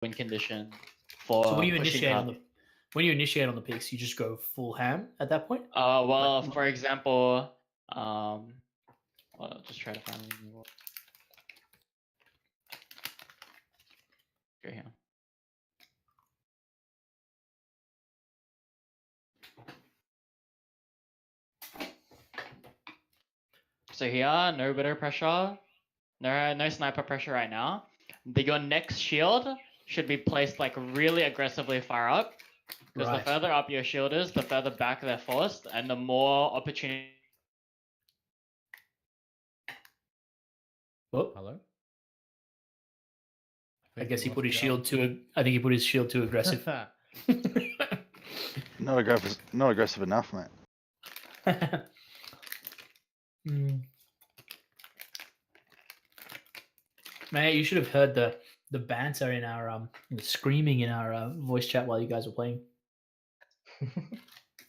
win condition for So when you pushing initiate up. on the picks, you just go full ham at that point. Well, for example, well, I'll just try to find a new one. Go here. So here, no bitter pressure, no sniper pressure right now. Your next shield should be placed like really aggressively far up, because the further up your shield is, the further back they're forced, and the more opportunity. Oh, Hello? I guess he put his shield too. I think he put his shield too aggressive. Not aggressive enough, mate. Mate, you should have heard the banter in our the screaming in our voice chat while you guys were playing.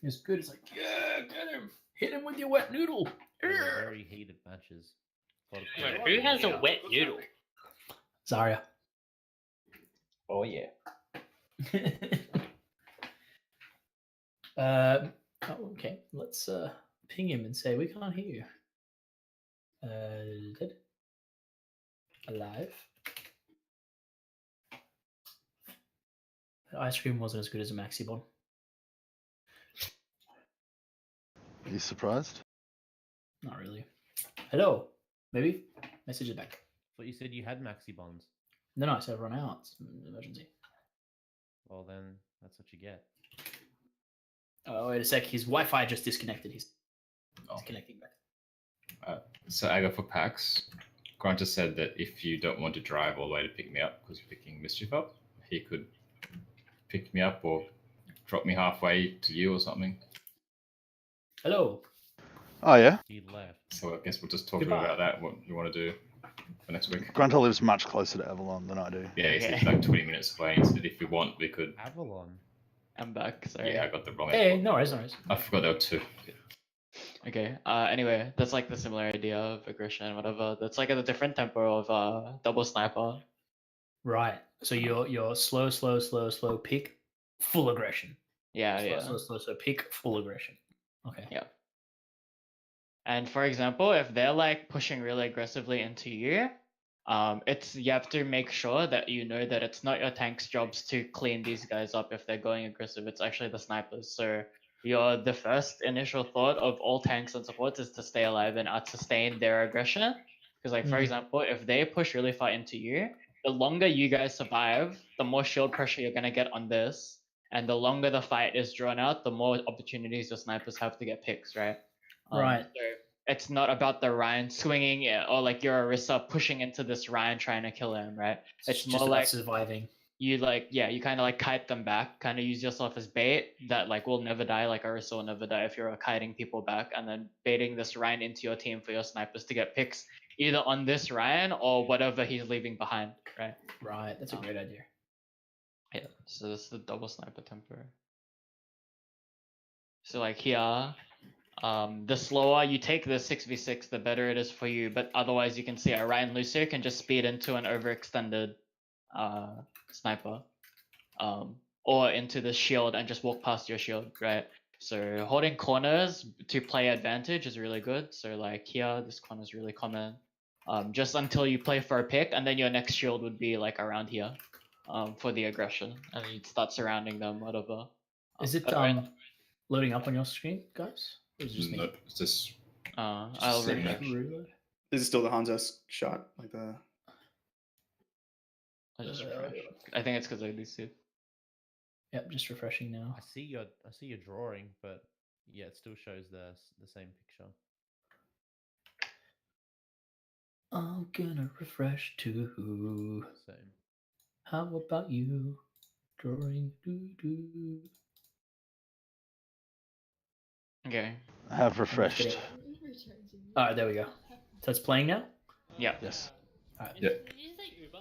It's good. It's like, yeah, get him, hit him with your wet noodle. Very heated matches. Who has a wet noodle? Zarya. Oh yeah. Okay. Let's ping him and say we can't hear you. Dead. Alive. The ice cream wasn't as good as a Maxi Bon. Are you surprised? Not really. Hello. Maybe? Message it back. But you said you had maxi bonds. No, I said run out. It's an emergency. Well, then that's what you get. Oh, wait a sec. His Wi-Fi just disconnected. He's connecting back. So I go for packs. Grant just said that if you don't want to drive all the way to pick me up because you're picking Mischief up, he could pick me up or drop me halfway to you or something. Hello. Oh, yeah? He left. So I guess we'll just talk Goodbye. about that, what you want to do for next week. Grunter lives much closer to Avalon than I do. Yeah, he's Okay. like 20 minutes away. He said if we want, we could. Avalon. I'm back. Sorry. Yeah, I got the wrong Hey, info. no worries, no worries. I forgot there were two. Okay. Anyway, that's like the similar idea of aggression, whatever. That's like at a different tempo of double sniper. Right. So you're slow, pick, full aggression. Yeah, Slow, pick, full aggression. Okay. Yeah. And for example, if they're like pushing really aggressively into you, you have to make sure that you know that it's not your tank's jobs to clean these guys up if they're going aggressive. It's actually the snipers. So the first initial thought of all tanks and supports is to stay alive and out-sustain their aggression. Because like for example, if they push really far into you, the longer you guys survive, the more shield pressure you're gonna get on this, and the longer the fight is drawn out, the more opportunities your snipers have to get picks, right? Right. So it's not about the Ryan swinging or like your Orisa pushing into this Ryan trying to kill him, right? It's just more about like surviving. you you kind of like kite them back, kind of use yourself as bait that like will never die, like Orisa will never die if you're kiting people back and then baiting this Ryan into your team for your snipers to get picks either on this Ryan or whatever he's leaving behind, right? Right. That's a great idea. Yeah, so this is the double sniper tempo. So like here, the slower you take the 6v6, the better it is for you. But otherwise, you can see a Ryan Lucio can just speed into an overextended sniper, or into the shield and just walk past your shield, right? So holding corners to play advantage is really good. So like here, this corner is really common. Just until you play for a pick, and then your next shield would be like around here, for the aggression, and you'd start surrounding them, whatever. Is it loading up on your screen, guys? Or is it just me? No, it's just. I'll sitting refresh. Reload? This is still the Hansa shot, like the. I'll just refresh. I think it's because I do see. Yep, just refreshing now. I see your drawing, but yeah, it still shows the same picture. I'm gonna refresh too. Same. How about you? Drawing. Okay. I have refreshed. Alright, there we go. So it's playing now? Yeah. Yes. Alright. Yeah. Did you say Uber?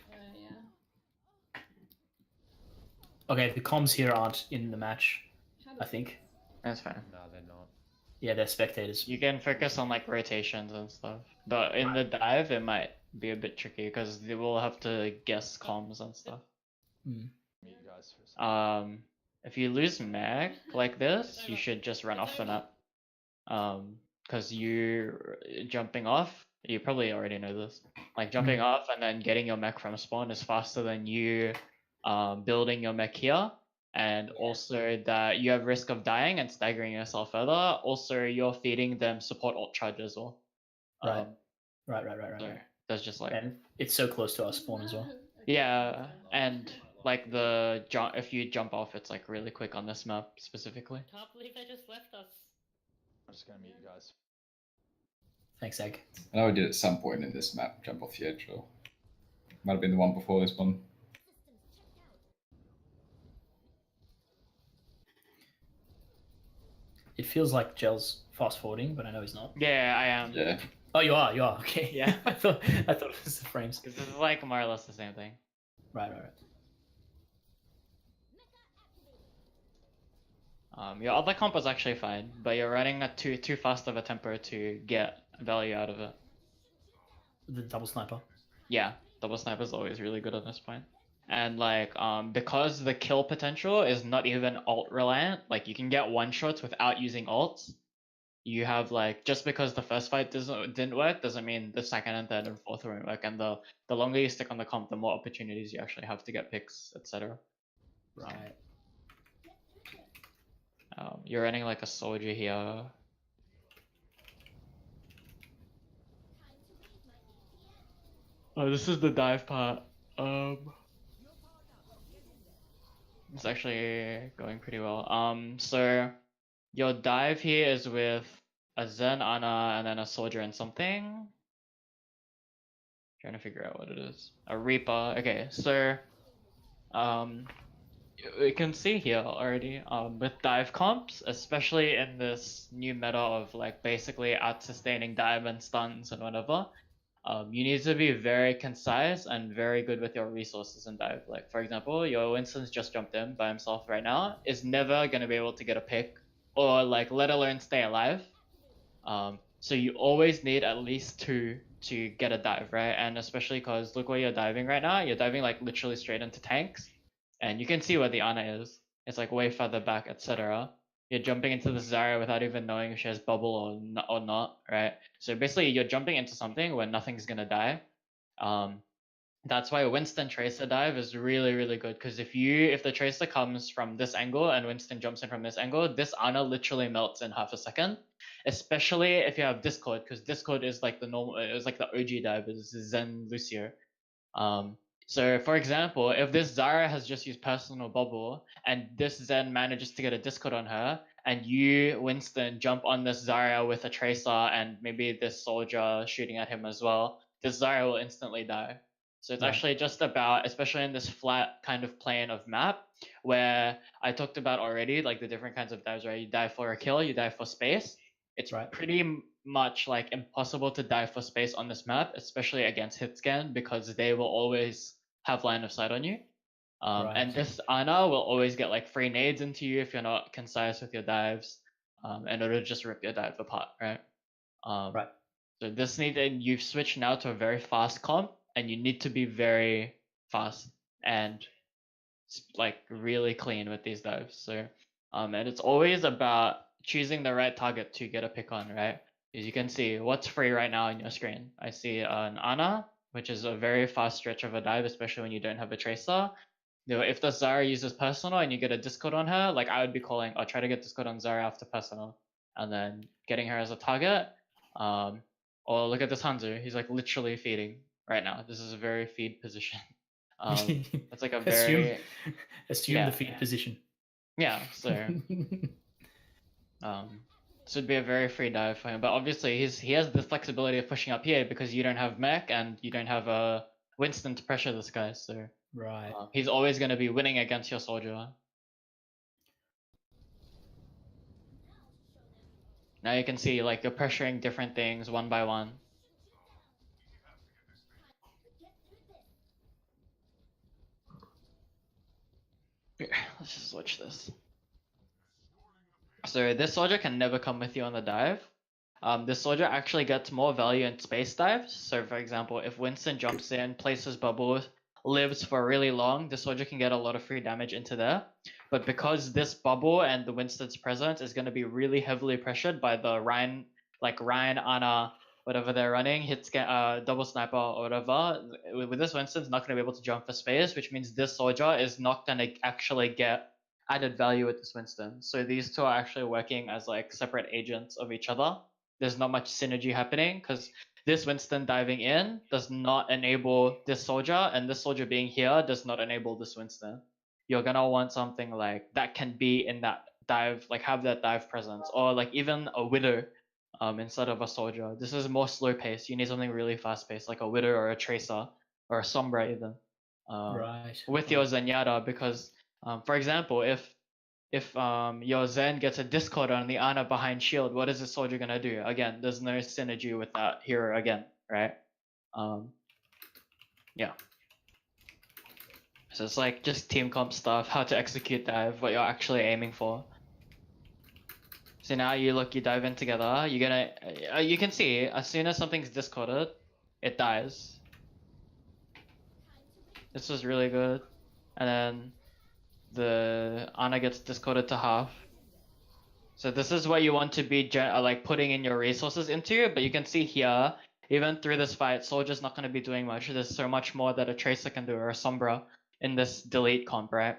Yeah. Okay, the comms here aren't in the match, I think. That's fine. No, they're not. Yeah, they're spectators. You can focus on like rotations and stuff. But in the dive, it might be a bit tricky because they will have to guess comms and stuff. If you lose mech like this, you should just run off the map. Because you're jumping off, you probably already know this. Like jumping off and then getting your mech from spawn is faster than you building your mech here. And also that you have risk of dying and staggering yourself further. Also, you're feeding them support ult charge as well. Right. So Right. that's just like And it's so close to our spawn as well. yeah, and like the jump, if you jump off, it's like really quick on this map specifically. Can't believe they just left us. I'm just gonna mute you guys. Thanks, Egg. I know I did at some point in this map jump off the edge, or might have been the one before this one. It feels like Gel's fast forwarding, but I know he's not. Yeah, I am. Yeah. Oh, you are. Okay. Yeah. I thought it was the frames. Because this is like more or less the same thing. Right. Your other comp was actually fine, but you're running at too fast of a tempo to get value out of it. The double sniper. Yeah, double sniper is always really good at this point. And like, because the kill potential is not even ult reliant, like you can get one shots without using ults. You have like, just because the first fight didn't work doesn't mean the second and third and fourth won't work. And the longer you stick on the comp, the more opportunities you actually have to get picks, etc. Right. You're running like a soldier here. Oh, this is the dive part. It's actually going pretty well. So your dive here is with a Zen, Ana, and then a soldier and something. Trying to figure out what it is. A Reaper. Okay, so we can see here already with dive comps, especially in this new meta of like basically out sustaining dive and stuns and whatever. You need to be very concise and very good with your resources in dive. Like for example, your Winston's just jumped in by himself right now, is never gonna be able to get a pick or like let alone stay alive. So you always need at least 2 to get a dive, right? And especially because look where you're diving right now. You're diving like literally straight into tanks, and you can see where the Ana is. It's like way further back, etc. You're jumping into the Zarya without even knowing if she has bubble or not, right? So basically, you're jumping into something where nothing's gonna die. That's why Winston Tracer dive is really, really good, because if the Tracer comes from this angle and Winston jumps in from this angle, this Ana literally melts in half a second. Especially if you have Discord, because Discord is like the normal, it's like the OG dive, is Zen Lucio. So for example, if this Zarya has just used personal bubble and this Zen manages to get a Discord on her, and you, Winston, jump on this Zarya with a Tracer and maybe this soldier shooting at him as well, this Zarya will instantly die. So it's actually just about, especially in this flat kind of plane of map, where I talked about already, like the different kinds of dives, right? You dive for a kill, you dive for space. It's pretty much like impossible to dive for space on this map, especially against hitscan, because they will always have line of sight on you. And this Ana will always get like free nades into you if you're not concise with your dives, and it'll just rip your dive apart, right? So this and you've switched now to a very fast comp, and you need to be very fast and like really clean with these dives. So, and it's always about choosing the right target to get a pick on, right? As you can see, what's free right now on your screen? I see an Ana, which is a very fast stretch of a dive, especially when you don't have a Tracer. You know, if the Zarya uses personal and you get a Discord on her, like I would be calling, I'll try to get Discord on Zarya after personal, and then getting her as a target. Or look at this Hanzo, he's like literally feeding right now. This is a very feed position. It's like a very assume the feed position. Yeah, so this would be a very free dive for him. But obviously he has the flexibility of pushing up here because you don't have mech and you don't have a Winston to pressure this guy. So he's always going to be winning against your soldier. Now you can see like you're pressuring different things one by one. Here, let's just switch this. So this soldier can never come with you on the dive. this soldier actually gets more value in space dives. So for example, if Winston jumps in, places bubbles, lives for really long, the soldier can get a lot of free damage into there. But because this bubble and the Winston's presence is going to be really heavily pressured by the Ryan, Ana, whatever they're running, double sniper or whatever, with this Winston's not going to be able to jump for space, which means this soldier is not going to actually get added value with this Winston. So these two are actually working as like separate agents of each other. There's not much synergy happening because this Winston diving in does not enable this soldier, and this soldier being here does not enable this Winston. You're gonna want something like that can be in that dive, like have that dive presence, or like even a widow instead of a soldier. This is more slow paced. You need something really fast paced, like a widow or a tracer or a sombra even. Right. With your Zenyatta, because for example, if your Zen gets a discord on the Ana behind shield, what is the soldier gonna do? Again, there's no synergy with that hero again, right? Yeah. So it's like just team comp stuff, how to execute dive, what you're actually aiming for. So now you dive in together. You're gonna, you can see as soon as something's discorded, it dies. This was really good, and then the Ana gets discorded to half. So this is what you want to be like putting in your resources into, but you can see here, even through this fight, Soldier's not going to be doing much. There's so much more that a Tracer can do, or a Sombra, in this delete comp, right?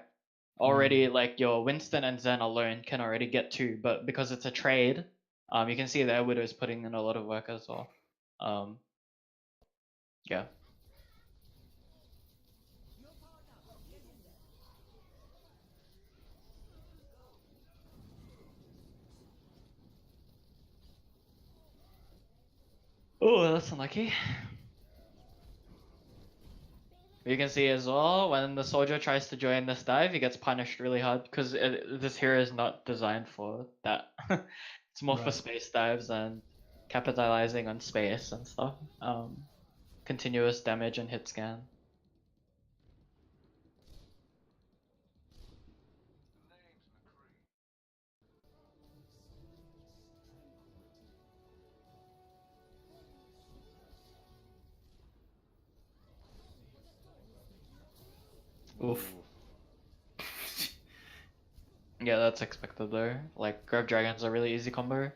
Already, like, your Winston and Zen alone can already get 2, but because it's a trade, you can see that Widow's putting in a lot of work as well. Yeah. Oh, that's unlucky. You can see as well, when the soldier tries to join this dive, he gets punished really hard because this hero is not designed for that. It's more for space dives and capitalizing on space and stuff. Continuous damage and hit scan. Oof. Yeah, that's expected though. Like, Grab Dragon's a really easy combo.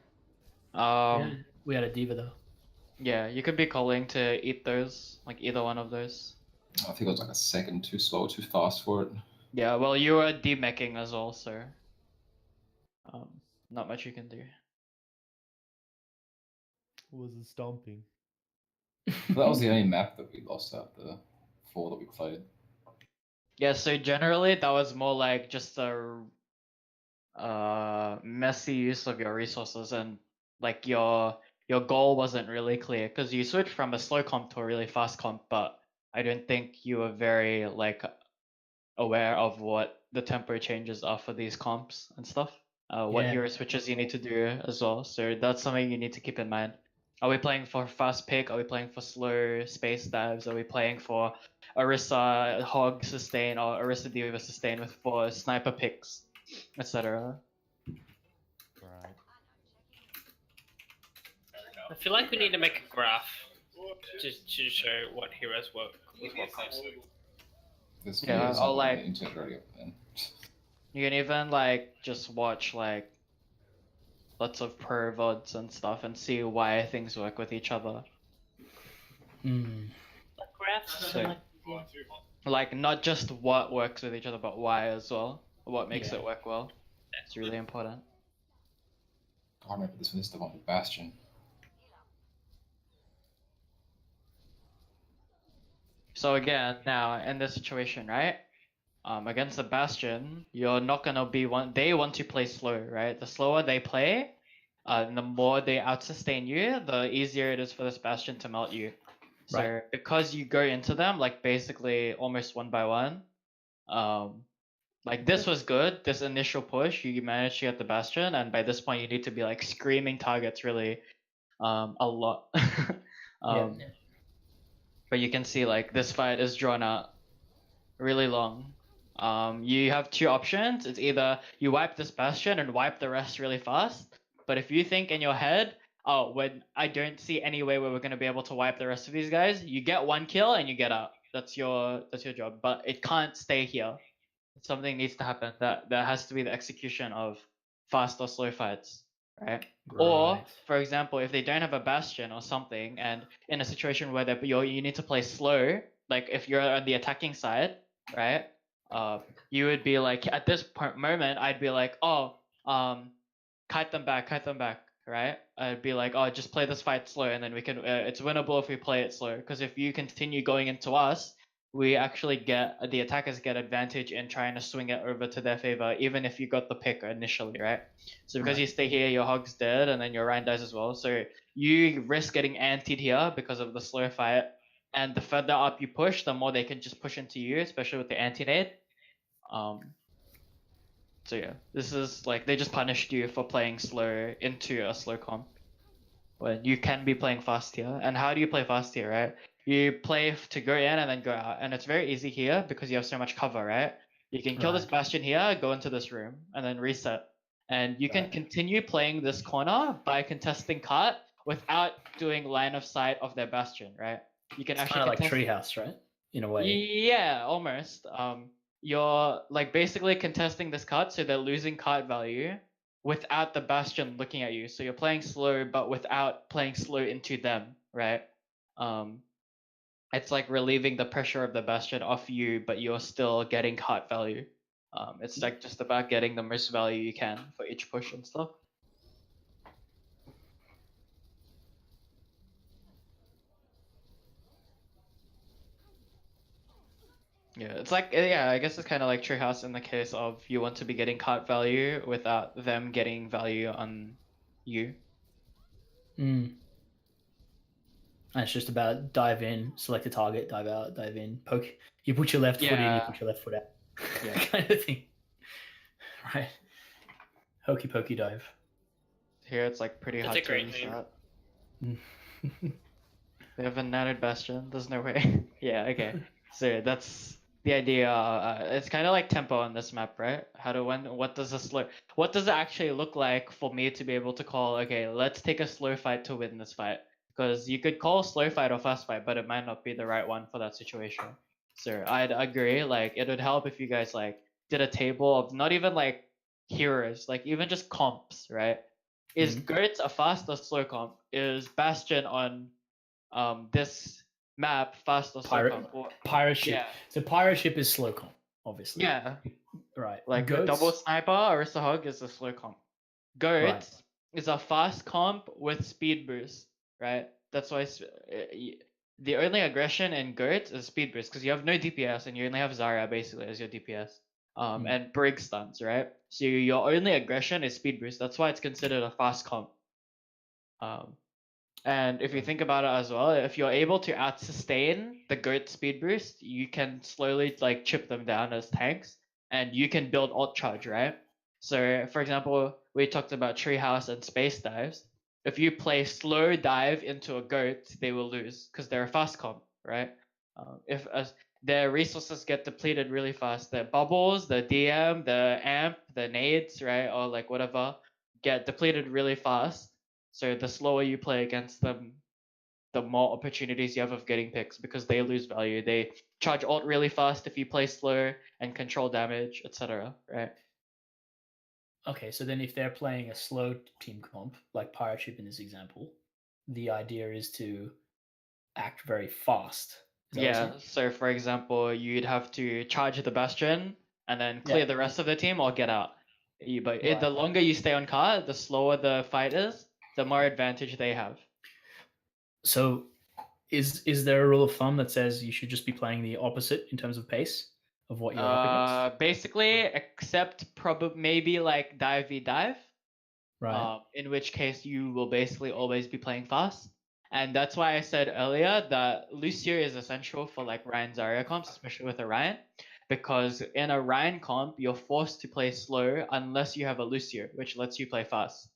We had a diva though. Yeah, you could be calling to eat those, like either one of those. I think it was like a second too slow, too fast for it. Yeah, well, you were demeching as well, so not much you can do. Was it stomping? That was the only map that we lost out of the 4 that we played. Yeah, so generally that was more like just a messy use of your resources, and like your goal wasn't really clear because you switched from a slow comp to a really fast comp, but I don't think you were very like aware of what the tempo changes are for these comps and stuff. What Yeah. hero switches you need to do as well. So that's something you need to keep in mind. Are we playing for fast pick? Are we playing for slow space dives? Are we playing for Orisa Hog sustain or Orisa Diva sustain with 4 sniper picks, etc.? Right. I feel like we need to make a graph to show what heroes work with what comps. This Yeah, video is I'll, not like- on the internet already up then. You can even like just watch like lots of pro VODs and stuff and see why things work with each other. Graphs? So, like not just what works with each other, but why as well. What makes it work well. It's really important. I remember this was the one with Bastion. So again, now in this situation, right? Against the Bastion, you're not gonna be they want to play slow, right? The slower they play, and the more they out-sustain you, the easier it is for this Bastion to melt you. So because you go into them like basically almost 1 by 1, like this was good. This initial push, you managed to get the Bastion, and by this point you need to be like screaming targets really, a lot. But you can see like this fight is drawn out really long. You have 2 options. It's either you wipe this Bastion and wipe the rest really fast, but if you think in your head, oh, when I don't see any way where we're gonna be able to wipe the rest of these guys, you get 1 kill and you get out. That's your job. But it can't stay here. Something needs to happen. That has to be the execution of fast or slow fights, right? Or, Right. for example, if they don't have a bastion or something, and in a situation where you need to play slow, like if you're on the attacking side, right? You would be like, at this moment, I'd be like, oh, kite them back, right? I'd be like, oh, just play this fight slow, and then we can. It's winnable if we play it slow. Because if you continue going into us, we actually the attackers get advantage in trying to swing it over to their favor, even if you got the pick initially, right? So because Right. you stay here, your hog's dead, and then your Rhine dies as well. So you risk getting antied here because of the slow fight, and the further up you push, the more they can just push into you, especially with the anti-nade. So yeah, this is like they just punished you for playing slow into a slow comp when you can be playing fast here. And how do you play fast here, right? You play to go in and then go out, and it's very easy here because you have so much cover, right? You can kill this Right. bastion here, go into this room, and then reset. And you can Right. continue playing this corner by contesting cart without doing line of sight of their bastion, right? You can It's actually kind of like contest. Treehouse, right? In a way. Yeah, almost. You're like basically contesting this card, so they're losing card value without the bastion looking at you. So you're playing slow, but without playing slow into them, right? It's like relieving the pressure of the bastion off you, but you're still getting card value. It's like just about getting the most value you can for each push and stuff. Yeah, it's like I guess it's kind of like Treehouse in the case of you want to be getting card value without them getting value on you. Mm. And it's just about dive in, select a target, dive out, dive in, poke. You put your left foot in, you Yeah. put your left foot out. Yeah. Kind of thing. Right. Hokey pokey dive. Here it's like pretty That's hard a to great name. reset. They have a nanite bastion. There's no way. Yeah. Okay. So that's the idea. It's kind of like tempo on this map, right? What does it actually look like for me to be able to call? Okay, let's take a slow fight to win this fight. Because you could call slow fight or fast fight, but it might not be the right one for that situation. So I'd agree. Like it would help if you guys like did a table of not even like heroes, like even just comps, right? Is Mhm. Gertz a fast or slow comp? Is Bastion on this map fast or slow comp? Pirate ship. Yeah. So pirate ship is slow comp, obviously. Yeah. Right. Like a Goats, double sniper, Orisa Hog is a slow comp. Goat is a fast comp with speed boost, right? That's why the only aggression in Goat is speed boost because you have no DPS and you only have Zarya basically as your DPS. And Brig stuns, right? So your only aggression is speed boost. That's why it's considered a fast comp. And if you think about it as well, if you're able to out sustain the Goat speed boost, you can slowly like chip them down as tanks, and you can build alt charge, right? So, for example, we talked about treehouse and space dives. If you play slow dive into a Goat, they will lose because they're a fast comp, right? If their resources get depleted really fast, the bubbles, the DM, the amp, the nades, right, or like whatever, get depleted really fast. So the slower you play against them, the more opportunities you have of getting picks because they lose value. They charge ult really fast if you play slow and control damage, etc. Right? Okay, so then if they're playing a slow team comp, like pirate ship in this example, the idea is to act very fast. Is that what you're Yeah. saying? So for example, you'd have to charge the bastion and then clear Yeah. the rest of the team or get out. But Right. the longer you stay on card, the slower the fight is, the more advantage they have. So is there a rule of thumb that says you should just be playing the opposite in terms of pace of what you're up against? Basically, except probably maybe like dive v dive. Right. In which case you will basically always be playing fast. And that's why I said earlier that Lucio is essential for like Ryan Zarya comps, especially with a Ryan, because in a Ryan comp, you're forced to play slow unless you have a Lucio, which lets you play fast.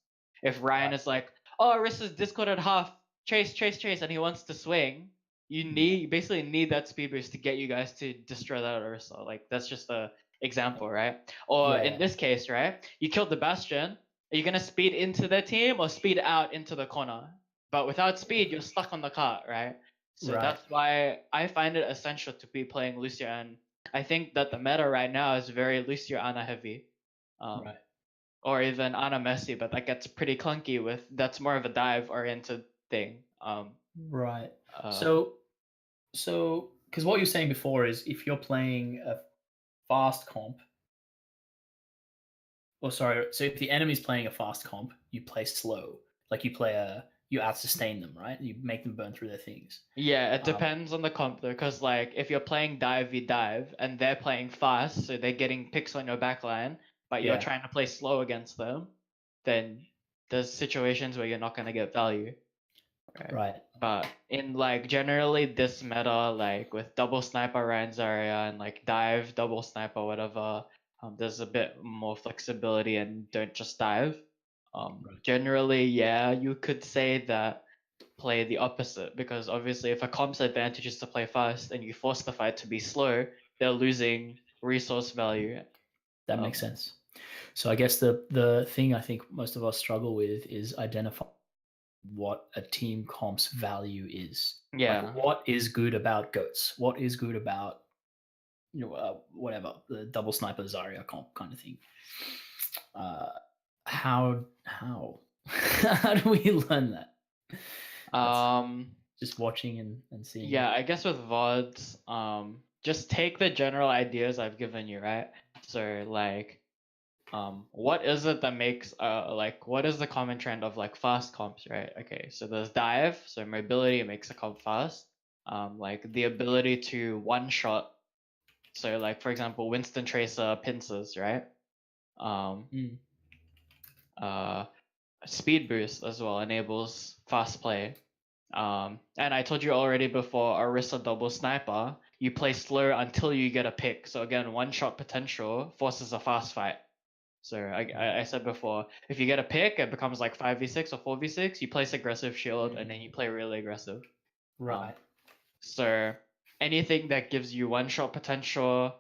If Ryan is like, oh, Arista's Discord at half, chase, and he wants to swing, you basically need that speed boost to get you guys to destroy that Arista. Like that's just a example, right? Or in this case, right, you killed the Bastion, Are you gonna speed into the team or speed out into the corner? But without speed, you're stuck on the cart, right? So Right. that's why I find it essential to be playing Lucio, and I think that the meta right now is very Lucio Ana heavy, Right. or even Ana Messi, but that gets pretty clunky with that's more of a dive oriented thing. Right. Uh, So because what you're saying before is if you're playing a fast comp, so if the enemy's playing a fast comp, you play slow. Like you out-sustain them, right? You make them burn through their things. Yeah, it depends on the comp though, because like if you're playing dive v dive and they're playing fast, so they're getting picks on your backline, but you're Yeah. trying to play slow against them, then there's situations where you're not gonna get value. Right. But in like generally this meta, like with double sniper Ryan Zarya and like dive double sniper whatever, there's a bit more flexibility and don't just dive. Generally, yeah, you could say that play the opposite because obviously if a comp's advantage is to play fast and you force the fight to be slow, they're losing resource value. That makes sense. So I guess the thing I think most of us struggle with is identifying what a team comp's value is. Yeah. Like, what is good about goats? What is good about whatever the double sniper Zarya comp kind of thing? How how do we learn that? Just watching and seeing. Yeah, I guess with VODs, just take the general ideas I've given you, right? So like, what is it that makes like what is the common trend of like fast comps, right? Okay, so there's dive, so mobility makes a comp fast. Like the ability to one shot. So like for example, Winston Tracer pincers, right? Speed boost as well enables fast play. And I told you already before, Orisa double sniper, you play slow until you get a pick. So again, one shot potential forces a fast fight. So I said before, if you get a pick, it becomes like 5v6 or 4v6. You place aggressive shield and then you play really aggressive. Right. So anything that gives you one shot potential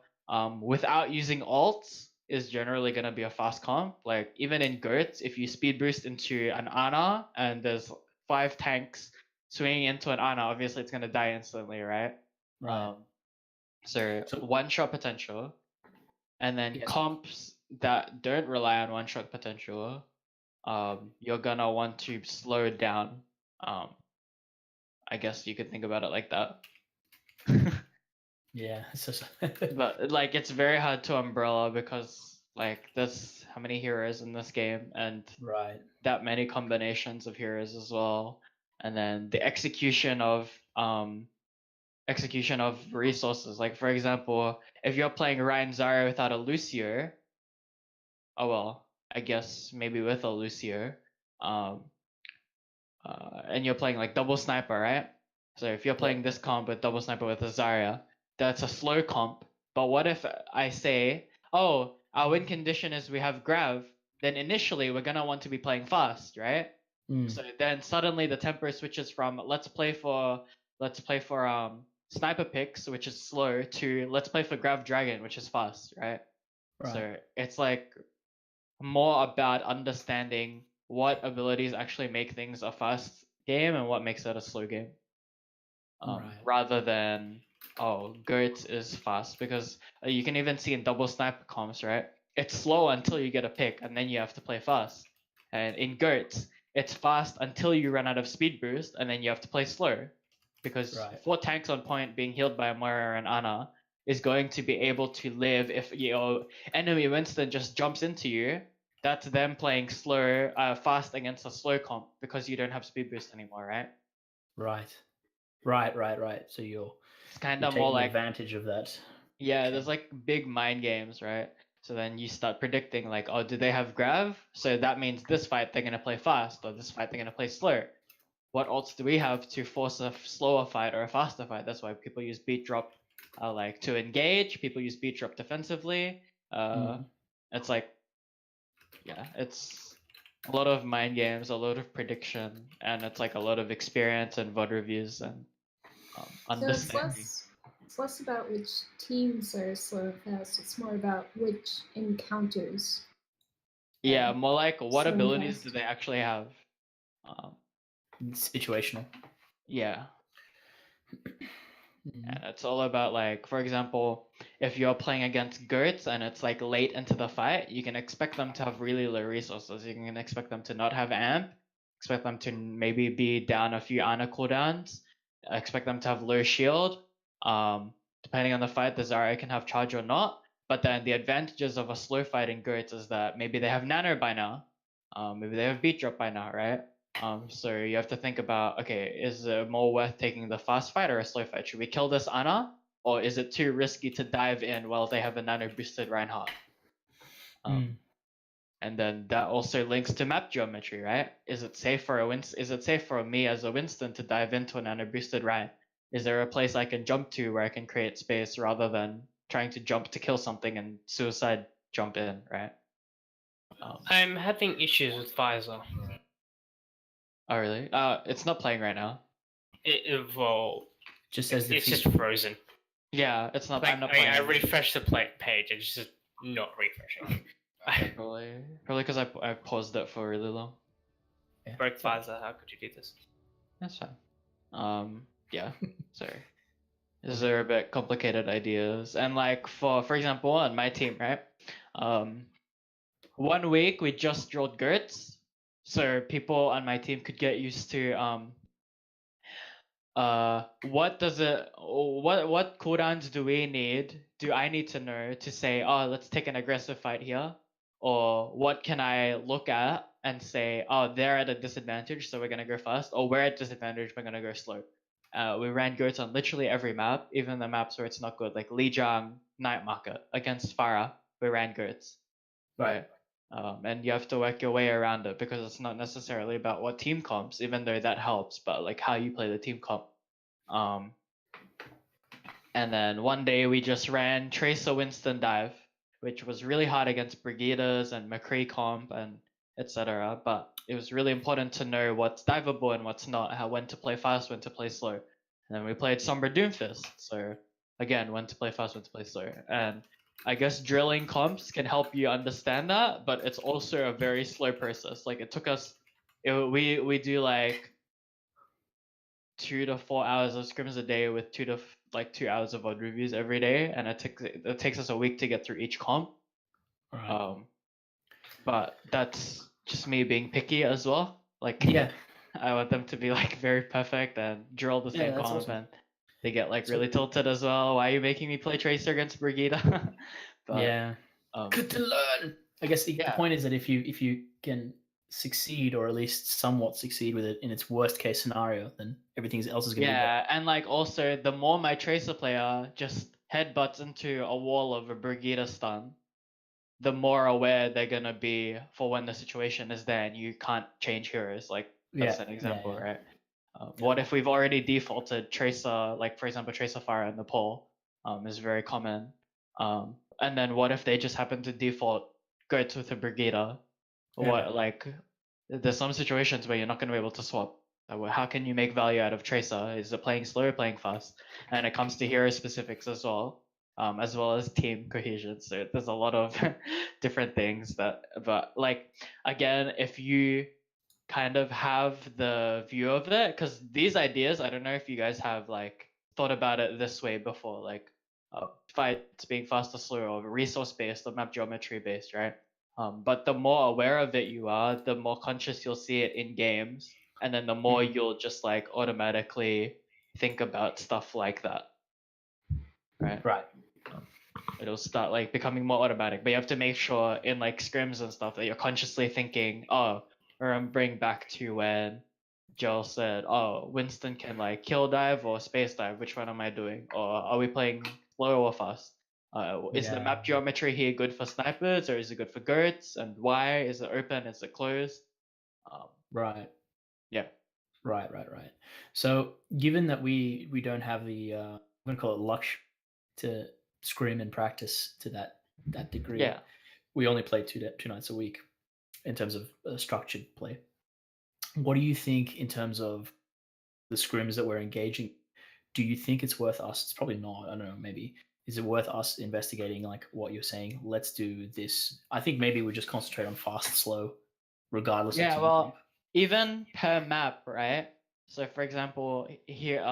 without using ults is generally going to be a fast comp. Like even in GERTS, if you speed boost into an Ana and there's 5 tanks swinging into an Ana, obviously it's going to die instantly, right? Right. So one shot potential. And then Yes. comps that don't rely on one shot potential, you're gonna want to slow down. I guess you could think about it like that. Yeah. It's just But like it's very hard to umbrella because like there's how many heroes in this game and right. that many combinations of heroes as well. And then the execution of resources. Like for example, if you're playing Ryan Zarya without a Lucio, oh well, I guess maybe with a Lucio, and you're playing like double sniper, right? So if you're playing this comp with double sniper with a Zarya, that's a slow comp. But what if I say, oh, our win condition is we have Grav, then initially we're gonna want to be playing fast, right? So then suddenly the tempo switches from let's play for sniper picks, which is slow, to let's play for Grav Dragon, which is fast, right? So it's like more about understanding what abilities actually make things a fast game and what makes it a slow game. Rather than, oh, GERTS is fast, because you can even see in double sniper comps, right? It's slow until you get a pick and then you have to play fast. And in GERTS, it's fast until you run out of speed boost and then you have to play slow. Because 4 tanks on point being healed by Moira and Ana is going to be able to live if your enemy Winston just jumps into you. That's them playing slow, fast against a slow comp because you don't have speed boost anymore, right? Right. So it's kind of taking more like advantage of that. Yeah, there's like big mind games, right? So then you start predicting like, oh, do they have Grav? So that means this fight they're gonna play fast, or this fight they're gonna play slow. What ults do we have to force a slower fight or a faster fight? That's why people use beat drop, like to engage. People use beat drop defensively. It's like, yeah, it's a lot of mind games, a lot of prediction, and it's like a lot of experience and VOD reviews and understanding. So it's less about which teams are slow and fast. It's more about which encounters Yeah, more like what Slim abilities fast. do they actually have? Situational. Yeah. Mhm. And it's all about like, for example, if you're playing against Gertz and it's like late into the fight, you can expect them to have really low resources. You can expect them to not have amp, expect them to maybe be down a few Ana cooldowns, expect them to have low shield. Depending on the fight, the Zarya can have charge or not. But then the advantages of a slow fight in Gertz is that maybe they have nano by now, maybe they have beat drop by now, right? So you have to think about, okay, is it more worth taking the fast fight or a slow fight? Should we kill this Ana, or is it too risky to dive in while they have a nano boosted Reinhardt? And then that also links to map geometry, right? Is it safe for Is it safe for me as a Winston to dive into a nano boosted Rein? Is there a place I can jump to where I can create space rather than trying to jump to kill something and suicide jump in, right? I'm having issues with Visor. Oh really? It's not playing right now. Well, Just says it's just frozen. Yeah, it's not. Like, I'm not I mean, playing. I refreshed the page. It's just not refreshing. Probably because I paused it for really long. Yeah. Broke Visor. How could you do this? That's fine. Yeah. Sorry. These are a bit complicated ideas, and like for example, on my team, right? 1 week we just drilled Gertz, so people on my team could get used to what cooldowns do I need to know to say, oh, let's take an aggressive fight here, or what can I look at and say, oh, they're at a disadvantage, so we're gonna go fast, or we're at disadvantage, we're gonna go slow. We ran goats on literally every map, even the maps where it's not good, like Lijiang Night Market against Farah, we ran goats. Right. And you have to work your way around it because it's not necessarily about what team comps, even though that helps, but like how you play the team comp. And then one day we just ran Tracer Winston dive, which was really hard against Brigidas and McCree comp and etc. But it was really important to know what's diveable and what's not, how when to play fast, when to play slow. And then we played Sombra Doomfist. So again, when to play fast, when to play slow. And I guess drilling comps can help you understand that, but it's also a very slow process. Like it took us, we do like 2 to 4 hours of scrims a day with 2 hours of odd reviews every day, and it takes us a week to get through each comp. Right. But that's just me being picky as well. Like Yeah. I want them to be like very perfect and drill the same that's comp, awesome. and they get like So- really tilted as well. Why are you making me play Tracer against Brigida? But, Yeah. Good to learn. I guess the point is that if you can succeed or at least somewhat succeed with it in its worst case scenario, then everything else is going to be better. Yeah, and like also the more my Tracer player just headbutts into a wall of a Brigida stun, the more aware they're gonna be for when the situation is there and you can't change heroes. Like that's an example, right? What if we've already defaulted Tracer, like for example Tracer Fire in the poll, is very common. And then what if they just happen to default Goats with a Brigida? What like there's some situations where you're not gonna be able to swap. How can you make value out of Tracer? Is it playing slow or playing fast? And it comes to hero specifics as well as team cohesion. So there's a lot of different things but like again, if you kind of have the view of it, because these ideas, I don't know if you guys have like thought about it this way before, like fights being fast or slow or resource based or map geometry based, right? But the more aware of it you are, the more conscious you'll see it in games, and then the more you'll just like automatically think about stuff like that, right? It'll start like becoming more automatic, but you have to make sure in like scrims and stuff that you're consciously thinking, oh, remembering back to when Joel said, oh, Winston can like kill dive or space dive, which one am I doing? Or are we playing slow or fast? Is the map geometry here good for snipers or is it good for Gertz? And why? Is it open? Is it closed? Right. Yeah. Right. So given that we don't have the I'm gonna call it luxury to scrim and practice to that degree. Yeah. We only play two nights a week in terms of structured play. What do you think in terms of the scrims that we're engaging? Do you think it's worth us? It's probably not. I don't know. Maybe is it worth us investigating like what you're saying? Let's do this. I think maybe we just concentrate on fast, slow, regardless of Yeah, team well, comp. even per map, right? So for example, here,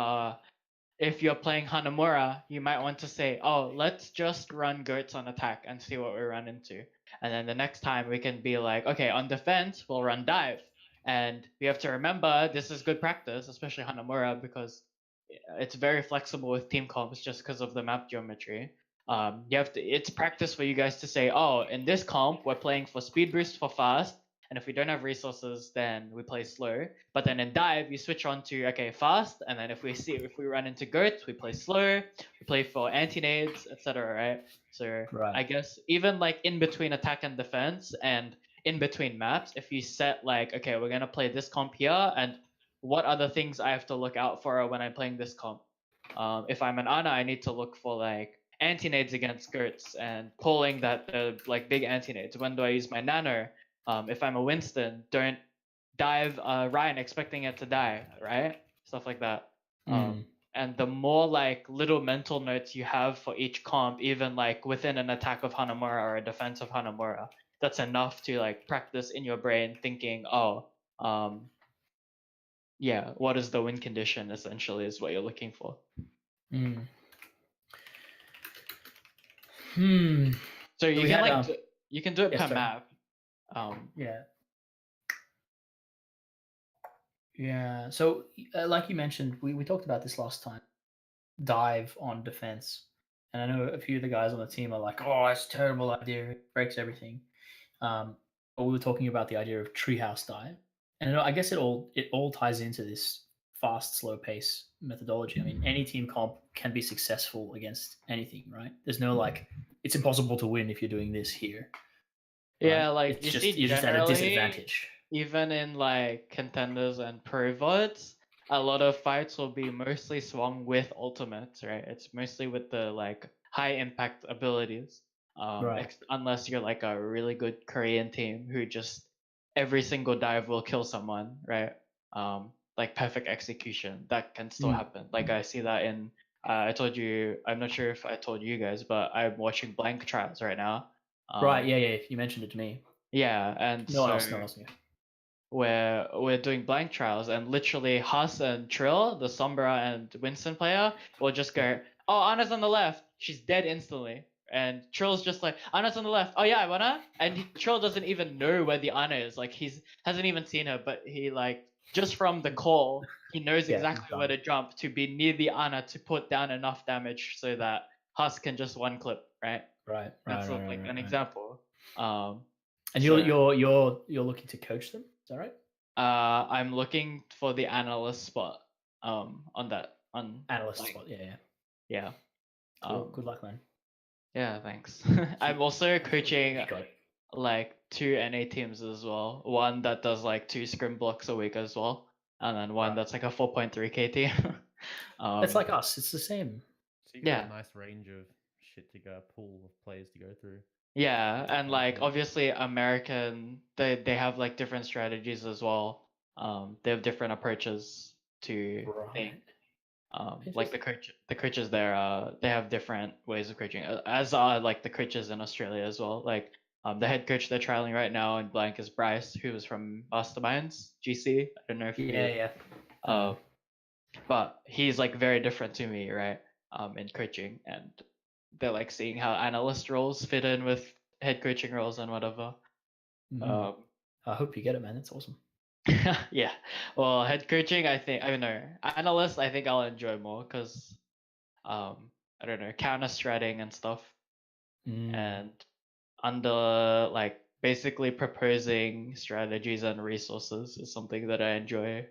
if you're playing Hanamura, you might want to say, oh, let's just run goats on attack and see what we run into. And then the next time we can be like, okay, on defense, we'll run dive. And we have to remember this is good practice, especially Hanamura, because it's very flexible with team comps just because of the map geometry. You have to, it's practice for you guys to say, oh, in this comp, we're playing for speed boost for fast. And if we don't have resources, then we play slow. But then in dive, you switch on to okay fast, and then if we run into goats, we play slow. We play for anti-nades, etc. Right? So Right. I guess even like in between attack and defense, and in between maps, if you set like okay, we're gonna play this comp here, and what other things I have to look out for when I'm playing this comp. If I'm an Ana, I need to look for like anti-nades against goats and pulling that like big anti-nades. When do I use my nano? If I'm a Winston, don't dive Ryan expecting it to die, right? Stuff like that. And the more like little mental notes you have for each comp, even like within an attack of Hanamura or a defense of Hanamura, that's enough to like practice in your brain thinking, oh, yeah, what is the win condition essentially is what you're looking for. So you we can had, you can do it yes, per sorry. map. Yeah. Yeah. So, like you mentioned, we talked about this last time. Dive on defense, and I know a few of the guys on the team are like, "Oh, it's a terrible idea. It breaks everything." But we were talking about the idea of treehouse dive, and I guess it all ties into this fast, slow pace methodology. I mean, any team comp can be successful against anything, right? There's no like, it's impossible to win if you're doing this here. Yeah, right? like It's you just see, you're just at a generally, disadvantage. even in like contenders and pro VODs, a lot of fights will be mostly swung with ultimates, right? It's mostly with the like high impact abilities. Right. Unless you're like a really good Korean team who just every single dive will kill someone, right? Like perfect execution, that can still happen. Like I see that in I told you, I'm not sure if I told you guys, but I'm watching Blank Trials right now. Right. Yeah. You mentioned it to me. Yeah, and No one so else knew. we're doing blank trials, and literally Huss and Trill, the Sombra and Winston player, will just go, "Oh, Anna's on the left." She's dead instantly, and Trill's just like, "Anna's on the left." Oh yeah, I wanna. And Trill doesn't even know where the Anna is. Like hasn't even seen her, but he like just from the call, he knows Yeah, exactly where to jump to be near the Anna to put down enough damage so that Huss can just one clip, right? Right. That's like an example. And so- you're looking to coach them, is that right? I'm looking for the analyst spot. On that Analyst like, spot. Yeah. Yeah. Cool. Good luck, man. Yeah, thanks. I'm also coaching You got it. like 2 NA teams as well. One that does like 2 scrim blocks a week as well, and then one that's like a 4.3k team. It's like us. It's the same. So you got Yeah. a nice range of shit to go, pool of players to go through. Yeah, and like Content. obviously American, they have like different strategies as well. They have different approaches to things. Like the coaches there, they have different ways of coaching, as are like the coaches in Australia as well. Like the head coach they're trialing right now in blank is Bryce, who was from Masterminds GC. I don't know if Yeah. but he's like very different to me, right? In coaching, and they're like seeing how analyst roles fit in with head coaching roles and whatever. I hope you get it, man. That's awesome. Yeah. Well, head coaching, I don't know. Analyst, I think I'll enjoy more because, I don't know, counter stratting and stuff, and under like basically proposing strategies and resources is something that I enjoy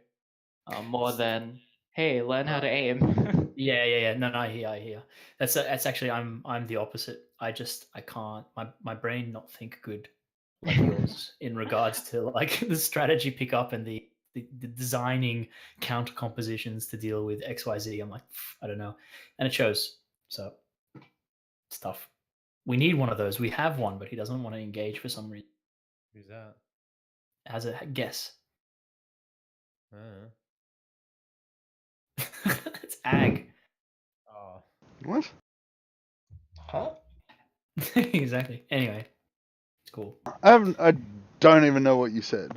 more than hey, learn how to aim. Yeah. No, I hear. That's actually I'm the opposite. I can't. My brain not think good like yours in regards to like the strategy pickup and the designing counter compositions to deal with XYZ. I'm like, I don't know, and it shows. So it's tough. We need one of those. We have one, but he doesn't want to engage for some reason. Who's that? As a guess. It's Ag. Oh. What? Huh? Exactly. Anyway, it's cool. I don't even know what you said.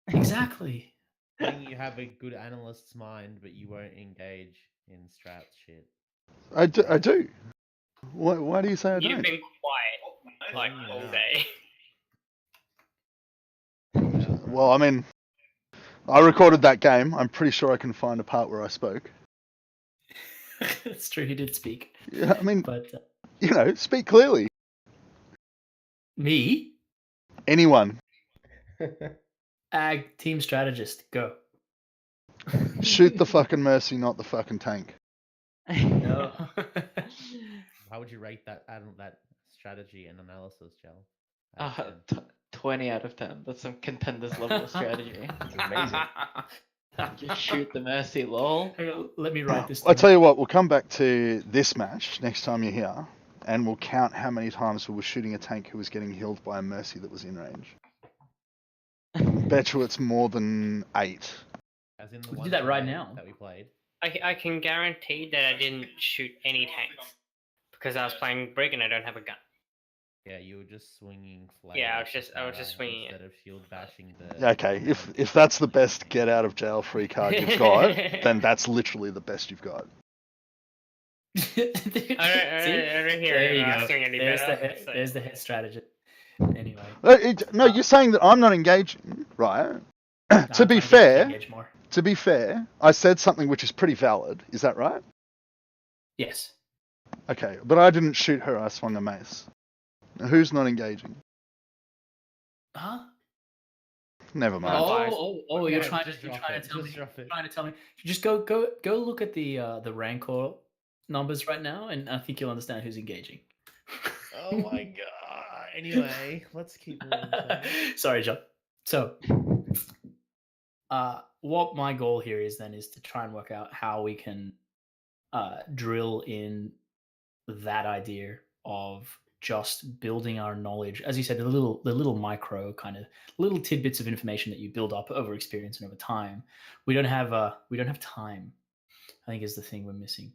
Exactly. Saying you have a good analyst's mind, but you won't engage in strat shit. I do. Why do you say I You've don't? been quiet like Calling you all out. day. Well, I mean, I recorded that game. I'm pretty sure I can find a part where I spoke. It's true. He did speak, Yeah, I mean, but speak clearly. me, Anyone, ag team strategist, go. shoot the fucking Mercy, not the fucking tank. No. How would you rate that that strategy and analysis, Gel? Out of 10? 20 out of 10. That's some contenders level strategy. Amazing. Just shoot the Mercy, lol. Hang on, let me write this I down. tell you what, we'll come back to this match next time you're here, and we'll count how many times we were shooting a tank who was getting healed by a Mercy that was in range. Bet you it's more than 8. As in the We can one do that right today now. that we played. I can guarantee that I didn't shoot any tanks because I was playing Brig and I don't have a gun. Yeah, you were just swinging flares. Yeah, I was to just Farah swinging it. instead of shield bashing the. Okay, if that's the best get out of jail free card you've got, then that's literally the best you've got. See? I don't hear There it you go. asking any There's better. the head, so- there's the head strategist. Anyway, No, you're saying that I'm not engaging, right? I'm To be trying to get you to fair, engage more. I said something which is pretty valid. Is that right? Yes. Okay, but I didn't shoot her. I swung a mace. Now, who's not engaging? Huh? Never mind. Oh! You're Yeah, trying just to drop it, tell me. just drop it. Trying to tell me. Just go look at the rancor numbers right now, and I think you'll understand who's engaging. Oh my god. Anyway, let's keep moving. shall we? Sorry, John. So, what my goal here is then is to try and work out how we can drill in that idea of just building our knowledge, as you said, the little micro kind of little tidbits of information that you build up over experience and over time. We don't have time, I think, is the thing we're missing.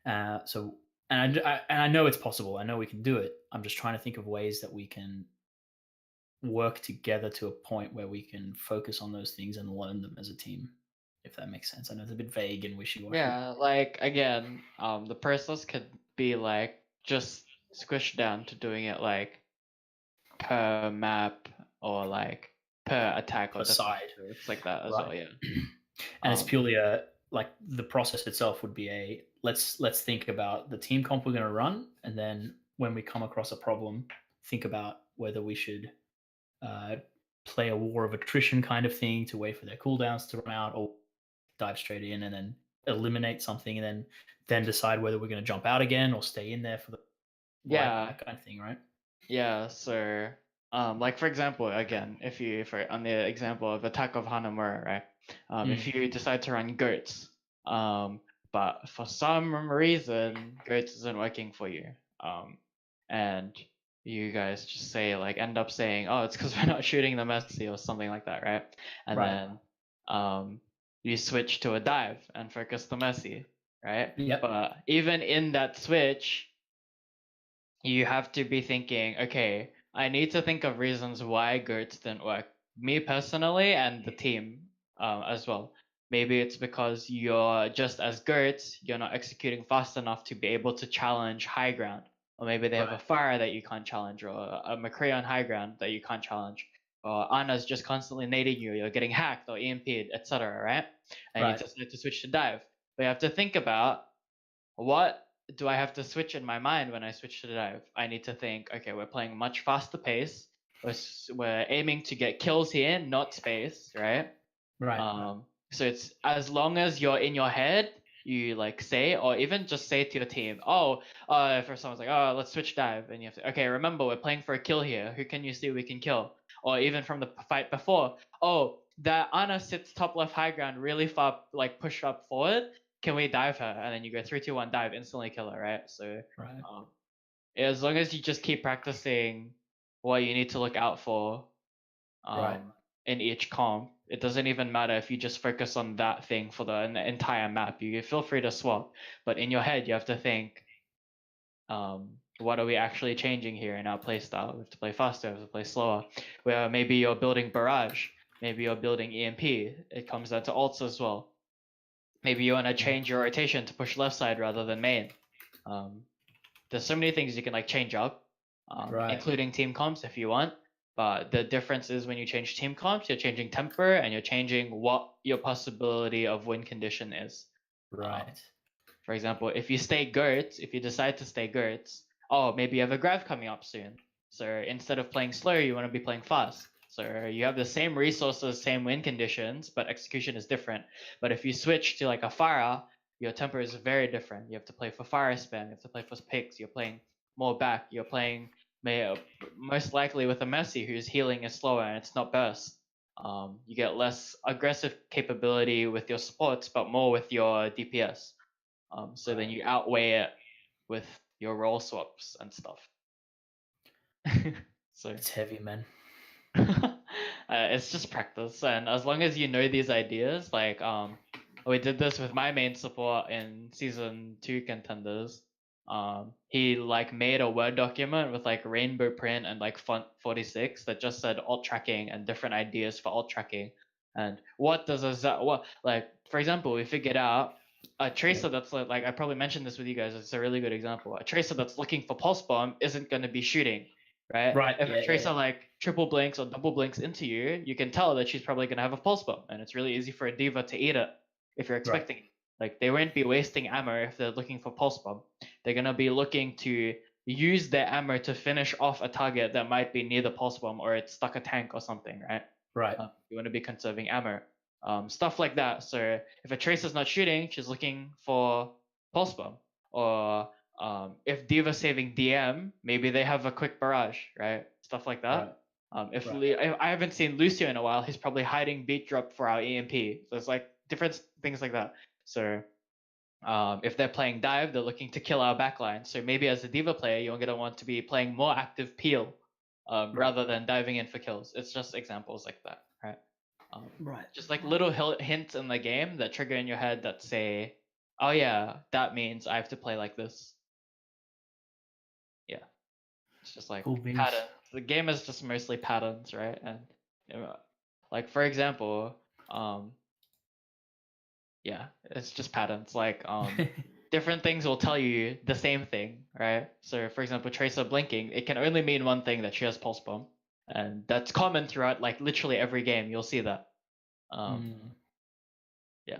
So, and I know it's possible. I know we can do it. I'm just trying to think of ways that we can work together to a point where we can focus on those things and learn them as a team, if that makes sense. I know it's a bit vague and wishy-washy. Yeah, like again, the process could be like just squished down to doing it like per map or like per attack or Per defense. side. So it's like that as Right. well, yeah. And it's purely like the process itself would be a let's think about the team comp we're going to run, and then when we come across a problem, think about whether we should play a war of attrition kind of thing to wait for their cooldowns to run out, or dive straight in and then eliminate something, and then decide whether we're going to jump out again or stay in there for the Yeah. that kind of thing, right? Yeah, so like for example, again, if on the example of Attack of Hanamura, right? If you decide to run goats, but for some reason goats isn't working for you, and you guys just say like end up saying, oh, it's because we're not shooting the Mercy or something like that, right? And Right. then you switch to a dive and focus the Mercy, right? Yep. But even in that switch, you have to be thinking, okay, I need to think of reasons why goats didn't work. Me personally and the team as well. Maybe it's because you're just as goats, you're not executing fast enough to be able to challenge high ground. Or maybe they have a Right. fire that you can't challenge, or a McCree on high ground that you can't challenge. Or Anna's just constantly nading you, you're getting hacked or EMP'd, etc. Right? And Right. you just need to switch to dive. But you have to think about what do I have to switch in my mind when I switch to the dive? I need to think, okay, we're playing much faster pace. We're aiming to get kills here, not space, right? Right. So it's as long as you're in your head, you like say, or even just say to your team, if someone's like, oh, let's switch dive, and you have to, okay, remember we're playing for a kill here. Who can you see we can kill? Or even from the fight before, oh, that Anna sits top left high ground really far, like pushed up forward. Can we dive her? And then you go 3, 2, 1, dive, instantly kill her, right? So Right. as long as you just keep practicing what you need to look out for Right. in each comp, it doesn't even matter if you just focus on that thing for the entire map. You feel free to swap, but in your head you have to think what are we actually changing here in our playstyle? We have to play faster, we have to play slower. Where maybe you're building barrage, maybe you're building EMP. It comes down to ults as well. Maybe you want to change your rotation to push left side rather than main. There's so many things you can like change up, Right. including team comps if you want. But the difference is when you change team comps, you're changing temper and you're changing what your possibility of win condition is. Right. For example, if you stay Gertz, if you decide to stay Gertz, oh, maybe you have a Grav coming up soon. So instead of playing slow, you want to be playing fast. So you have the same resources, same win conditions, but execution is different. But if you switch to like a Pharah, your temper is very different. You have to play for fire spam, you have to play for picks, you're playing more back, you're playing most likely with a Messi whose healing is slower and it's not burst. You get less aggressive capability with your supports, but more with your DPS. So then you outweigh it with your role swaps and stuff. So It's heavy, man. it's just practice, and as long as you know these ideas, like we did this with my main support in season 2 contenders. He like made a Word document with like rainbow print and like font 46 that just said alt tracking and different ideas for alt tracking. And what does what, like for example, we figured out a tracer that's like I probably mentioned this with you guys. It's a really good example. A tracer that's looking for pulse bomb isn't going to be shooting, right? Right, If yeah, a tracer yeah. like triple blinks or double blinks into you, you can tell that she's probably going to have a pulse bomb, and it's really easy for a diva to eat it if you're expecting it. Like they won't be wasting ammo if they're looking for pulse bomb. They're gonna be looking to use their ammo to finish off a target that might be near the pulse bomb or it's stuck a tank or something, right? Right. You want to be conserving ammo, stuff like that. So if a tracer's not shooting, she's looking for pulse bomb. Or if diva's saving DM, maybe they have a quick barrage, right? Stuff like that. If I haven't seen Lucio in a while, he's probably hiding beat drop for our EMP. So it's like different things like that. So if they're playing dive, they're looking to kill our backline. So maybe as a diva player, you're gonna want to be playing more active peel rather than diving in for kills. It's just examples like that, right? Right. Just like little hints in the game that trigger in your head that say, "Oh yeah, that means I have to play like this." Yeah, it's just like Cool beans. patterns. The game is just mostly patterns, right? And like for example, yeah, it's just patterns. Like different things will tell you the same thing, right? So for example, Tracer blinking, it can only mean one thing, that she has pulse bomb, and that's common throughout like literally every game. You'll see that. Yeah.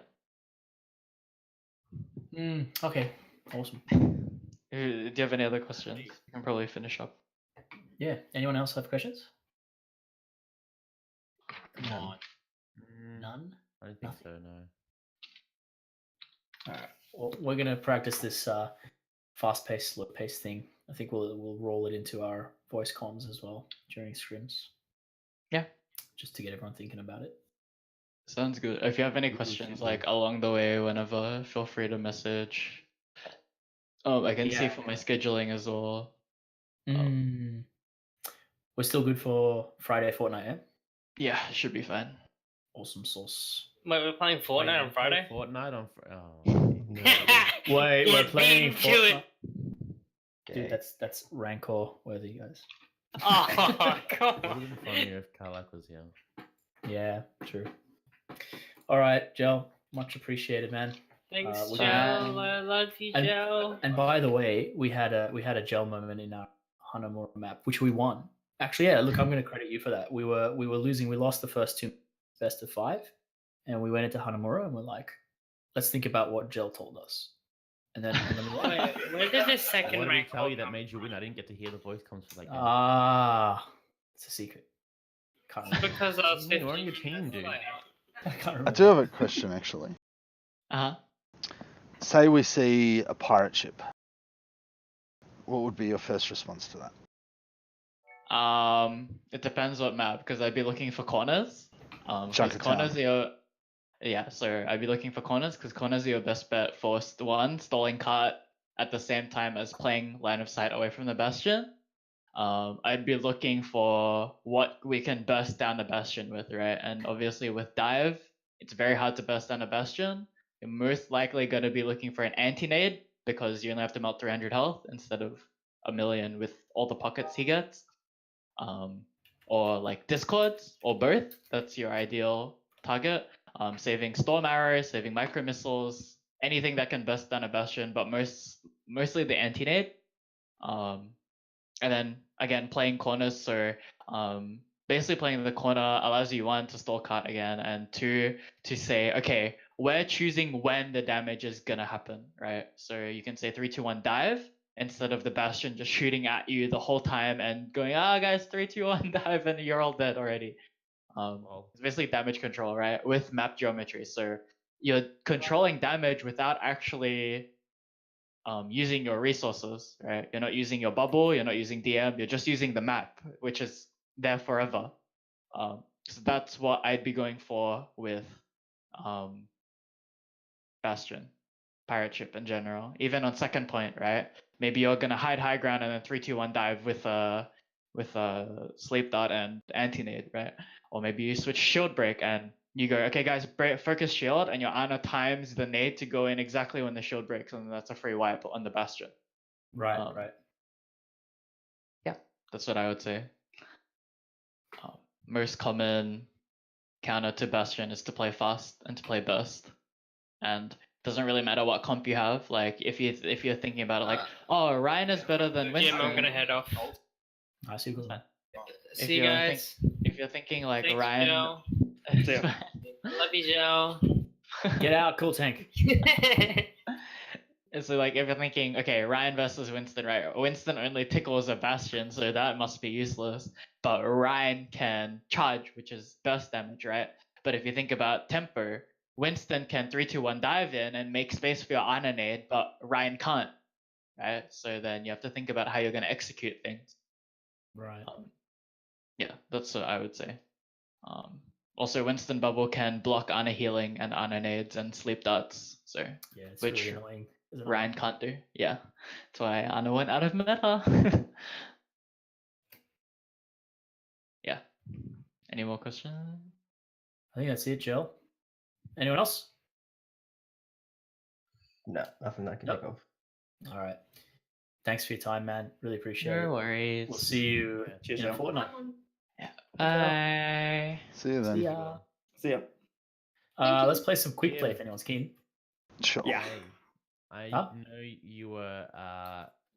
Okay. Awesome. Do you have any other questions? You can probably finish up. Yeah. Anyone else have questions? Come on. None? I don't think so, no. All right. Well, we're gonna practice this fast-paced, slow-paced thing. I think we'll roll it into our voice comms as well during scrims. Yeah. Just to get everyone thinking about it. Sounds good. If you have any questions like along the way, whenever, feel free to message. I can see for my scheduling as well. We're still good for Friday fortnight, yeah? Yeah, should be fine. Awesome sauce. Wait, we're playing Fortnite on Friday? Fortnite on Friday. Oh, Wait, we're playing beat him to Fortnite. it. Dude, that's rancor worthy, guys. Oh, come it would on. have been funnier if Karlak was here. Yeah, true. All right, Joe. Much appreciated, man. Thanks, we're Joe. gonna- I love you, Joe. And by the way, we had a gel moment in our Hanamura map, which we won. Actually, yeah. Look, I'm going to credit you for that. We were losing. We lost the first 2 best of 5, and we went into Hanamura and we're like, let's think about what gel told us. And then we're like, Wait, where did this second What did he rank tell you come that made you win? I didn't get to hear the voice comms for that game. it's a secret. Can't from? remember. Because I was What do you mean? 50 We're on your team, dude. I can't I remember. do have a question actually. Say we see a pirate ship. What would be your first response to that? It depends what map, because I'd be looking for corners. Chunk of Corners town. are your, yeah, so I'd be looking for corners because corners are your best bet for one, stalling cart at the same time as playing line of sight away from the bastion. I'd be looking for what we can burst down the bastion with, right? And obviously with dive, it's very hard to burst down a bastion. You're most likely going to be looking for an anti-nade because you only have to melt 300 health instead of a million with all the pockets he gets. Or like discords or both. That's your ideal target. Saving storm arrows, saving micro missiles, anything that can burst down a bastion, but mostly the anti-nade. And then again playing corners, so basically playing the corner allows you one to stall card again, and two to say, okay, we're choosing when the damage is gonna happen, right? So you can say 3, 2, 1 dive instead of the bastion just shooting at you the whole time and going, guys, 3, 2, 1 dive, and you're all dead already. It's basically damage control, right? With map geometry. So you're controlling damage without actually using your resources, right? You're not using your bubble, you're not using DM, you're just using the map, which is there forever. So that's what I'd be going for with Bastion, Pirate Ship in general. Even on second point, right? Maybe you're gonna hide high ground and then 3, 2, 1 dive with a sleep dot and anti-nade, right? Or maybe you switch shield break and you go, okay, guys, focus shield, and your Ana times the nade to go in exactly when the shield breaks, and that's a free wipe on the bastion. Right, right. Yeah, that's what I would say. Most common counter to bastion is to play fast and to play burst, and it doesn't really matter what comp you have. Like if you're thinking about it, like, oh, Ryan is better than Winston. Jim, I'm gonna head off. I see. See you guys. If you're thinking like Thanks, Ryan, Joe. Love you, Joe. Get out, cool tank. So like if you're thinking, okay, Ryan versus Winston, right? Winston only tickles a bastion, so that must be useless. But Ryan can charge, which is burst damage, right? But if you think about tempo, Winston can 3, 2, 1 dive in and make space for your Ana nade, but Ryan can't, right? So then you have to think about how you're going to execute things. Right. Yeah, that's what I would say. Also, Winston Bubble can block Ana healing and Ana nades and sleep darts. So Yeah, it's which really annoying. Isn't it? Ryan can't do. Yeah, that's why Ana went out of meta. Yeah. Any more questions? I think that's it, Jill. Anyone else? No, nothing I can Nope. think of. All right. Thanks for your time, man. Really appreciate it. No worries. We'll see you Cheers, in a Joe. fortnight. Bye. See you then. See ya. See ya. Let's play some quick play Yeah. if anyone's keen. Sure. Yeah. Hey, I Huh? know you were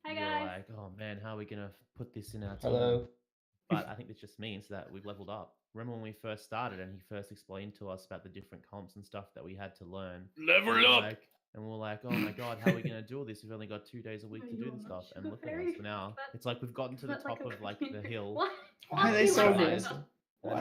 you were guys. like, oh man, how are we gonna put this in our team? Hello. But I think this just means that we've leveled up. Remember when we first started and he first explained to us about the different comps and stuff that we had to learn? Level And we're up. like- and we're like, oh my god, how are we gonna do all this? We've only got 2 days a week to do this stuff. And look at us now. It's like we've gotten to the top of like the hill. Why are they so realized- good?